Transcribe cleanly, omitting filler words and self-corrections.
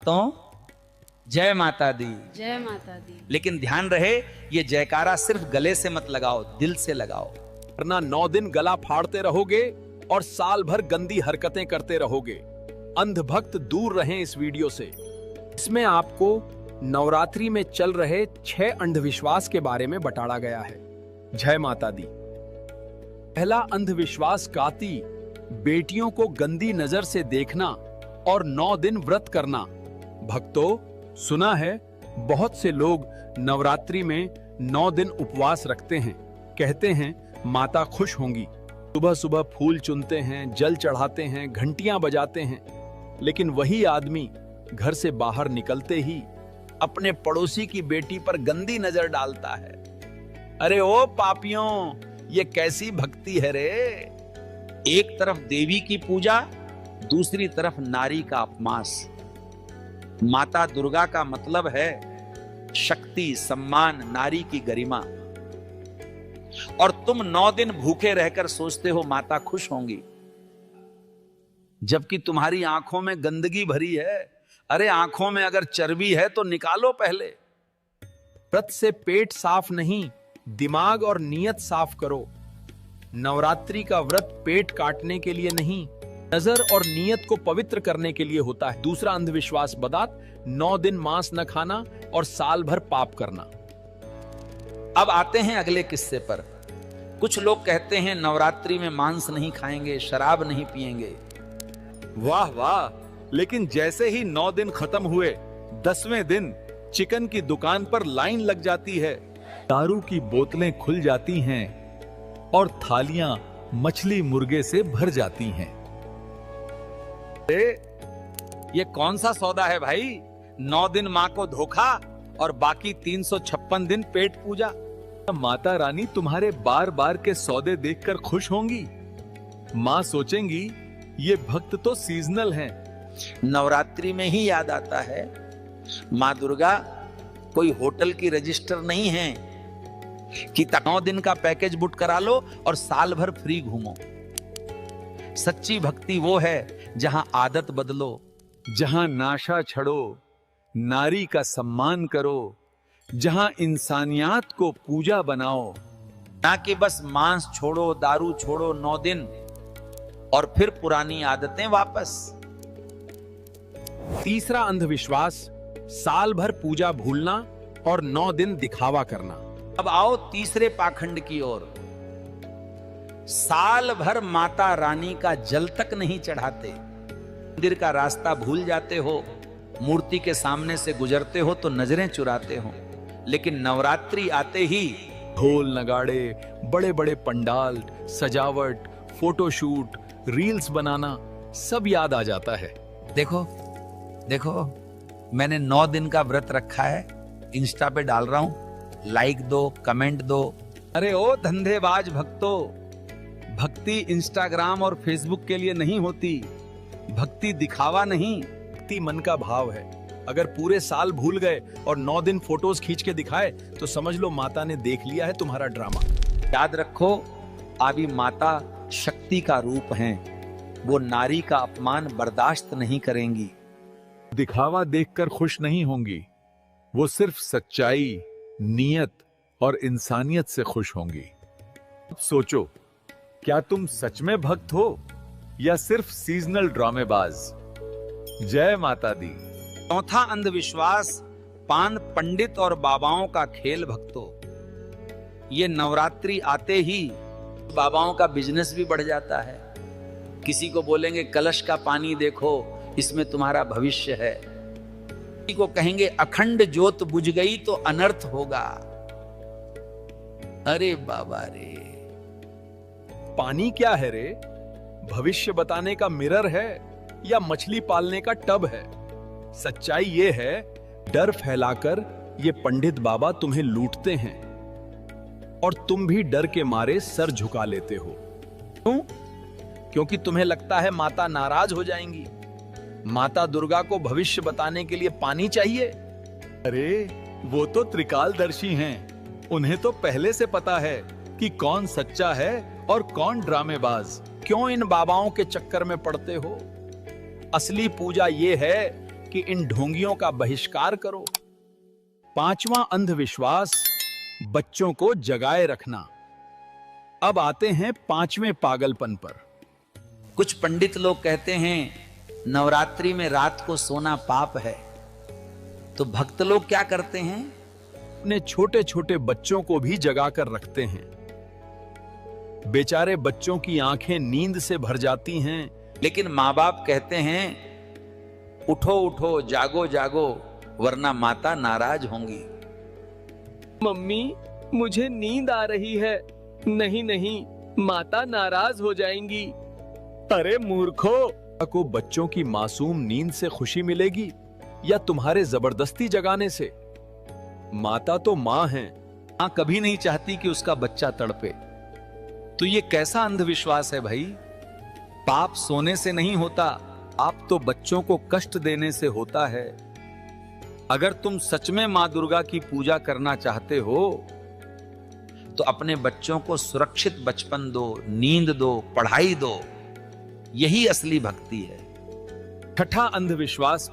भक्तों जय माता दी। जय माता दी। लेकिन ध्यान रहे ये जयकारा सिर्फ गले से मत लगाओ, दिल से लगाओ, वरना 9 दिन गला फाड़ते रहोगे और साल भर गंदी हरकतें करते रहोगे। अंधभक्त दूर रहें इस वीडियो से। इसमें आपको नवरात्रि में चल रहे 6 अंधविश्वास के बारे में बताया गया है। जय माता दी। पहला अंधविश्वास काती बेटियों को गंदी नजर से देखना और 9 दिन व्रत करना। भक्तों, सुना है बहुत से लोग नवरात्रि में 9 दिन उपवास रखते हैं। कहते हैं माता खुश होंगी। सुबह सुबह फूल चुनते हैं, जल चढ़ाते हैं, घंटियां बजाते हैं। लेकिन वही आदमी घर से बाहर निकलते ही अपने पड़ोसी की बेटी पर गंदी नजर डालता है। अरे ओ पापियों, ये कैसी भक्ति है रे। एक तरफ देवी की पूजा, दूसरी तरफ नारी का अपमास। माता दुर्गा का मतलब है शक्ति, सम्मान, नारी की गरिमा। और तुम 9 दिन भूखे रहकर सोचते हो माता खुश होंगी, जबकि तुम्हारी आंखों में गंदगी भरी है। अरे आंखों में अगर चर्बी है तो निकालो पहले। व्रत से पेट साफ नहीं, दिमाग और नीयत साफ करो। नवरात्रि का व्रत पेट काटने के लिए नहीं, नजर और नीयत को पवित्र करने के लिए होता है। दूसरा अंधविश्वास बतात 9 दिन मांस न खाना और साल भर पाप करना। अब आते हैं अगले किस्से पर। कुछ लोग कहते हैं नवरात्रि में मांस नहीं खाएंगे, शराब नहीं पिएंगे। वाह वाह, लेकिन जैसे ही 9 दिन खत्म हुए 10वें दिन चिकन की दुकान पर लाइन लग जाती है, दारू की बोतलें खुल जाती हैं और थालियां मछली मुर्गे से भर जाती हैं। ये कौन सा सौदा है भाई? 9 दिन माँ को धोखा और बाकी 356 दिन पेट पूजा। माता रानी तुम्हारे बार बार के सौदे देखकर खुश होंगी। माँ सोचेंगी ये भक्त तो सीजनल हैं। नवरात्रि में ही याद आता है माँ दुर्गा कोई होटल की रजिस्टर नहीं है कि 9 दिन का पैकेज बुक करा लो और साल भर फ्री घूमो। सच्ची भक्ति वो है जहां आदत बदलो, जहां नाशा छड़ो, नारी का सम्मान करो, जहां इंसानियत को पूजा बनाओ। ना कि बस मांस छोड़ो, दारू छोड़ो 9 दिन और फिर पुरानी आदतें वापस। तीसरा अंधविश्वास साल भर पूजा भूलना और 9 दिन दिखावा करना। अब आओ तीसरे पाखंड की ओर। साल भर माता रानी का जल तक नहीं चढ़ाते, मंदिर का रास्ता भूल जाते हो, मूर्ति के सामने से गुजरते हो तो नजरें चुराते हो। लेकिन नवरात्रि आते ही ढोल नगाड़े, बड़े बड़े पंडाल, सजावट, फोटोशूट, रील्स बनाना सब याद आ जाता है। देखो देखो, मैंने 9 दिन का व्रत रखा है, इंस्टा पे डाल रहा हूं, लाइक दो, कमेंट दो। अरे ओ धंधेबाज भक्तों, भक्ति इंस्टाग्राम और फेसबुक के लिए नहीं होती। भक्ति दिखावा नहीं, भक्ति मन का भाव है। अगर पूरे साल भूल गए और 9 दिन फोटोज खींच के दिखाए तो समझ लो माता ने देख लिया है तुम्हारा ड्रामा। याद रखो, अभी माता शक्ति का रूप हैं, वो नारी का अपमान बर्दाश्त नहीं करेंगी। दिखावा देखकर खुश नहीं होंगी, वो सिर्फ सच्चाई, नियत और इंसानियत से खुश होंगी। सोचो, क्या तुम सच में भक्त हो या सिर्फ सीजनल ड्रामेबाज? जय माता दी। चौथा अंधविश्वास पान पंडित और बाबाओं का खेल। भक्तों, ये नवरात्रि आते ही बाबाओं का बिजनेस भी बढ़ जाता है। किसी को बोलेंगे कलश का पानी देखो, इसमें तुम्हारा भविष्य है। किसी को कहेंगे अखंड ज्योत बुझ गई तो अनर्थ होगा। अरे बाबा रे, पानी क्या है रे? भविष्य बताने का मिरर है या मछली पालने का टब है? सच्चाई ये है, डर फैलाकर ये पंडित बाबा तुम्हें लूटते हैं और तुम भी डर के मारे सर झुका लेते हो। क्यों? क्योंकि तुम्हें लगता है माता नाराज हो जाएंगी। माता दुर्गा को भविष्य बताने के लिए पानी चाहिए। अरे वो तो त्रिकालदर्शी हैं, उन्हें तो पहले से पता है कि कौन सच्चा है और कौन ड्रामेबाज। क्यों इन बाबाओं के चक्कर में पड़ते हो? असली पूजा ये है कि इन ढोंगियों का बहिष्कार करो। पांचवां अंधविश्वास, बच्चों को जगाए रखना। अब आते हैं पांचवें पागलपन पर। कुछ पंडित लोग कहते हैं नवरात्रि में रात को सोना पाप है, तो भक्त लोग क्या करते हैं? अपने छोटे छोटे बच्चों को भी जगाकर रखते हैं। बेचारे बच्चों की आंखें नींद से भर जाती हैं। लेकिन माँ बाप कहते हैं उठो उठो, जागो जागो, वरना माता नाराज होंगी। मम्मी, मुझे नींद आ रही है। नहीं नहीं, माता नाराज हो जाएंगी। अरे मूर्खो, को बच्चों की मासूम नींद से खुशी मिलेगी या तुम्हारे जबरदस्ती जगाने से? माता तो मां है। मां कभी नहीं चाहती कि उसका बच्चा तड़पे। तो ये कैसा अंधविश्वास है भाई? पाप सोने से नहीं होता, पाप तो बच्चों को कष्ट देने से होता है। अगर तुम सच में मां दुर्गा की पूजा करना चाहते हो तो अपने बच्चों को सुरक्षित बचपन दो, नींद दो, पढ़ाई दो। यही असली भक्ति है। छठा अंधविश्वास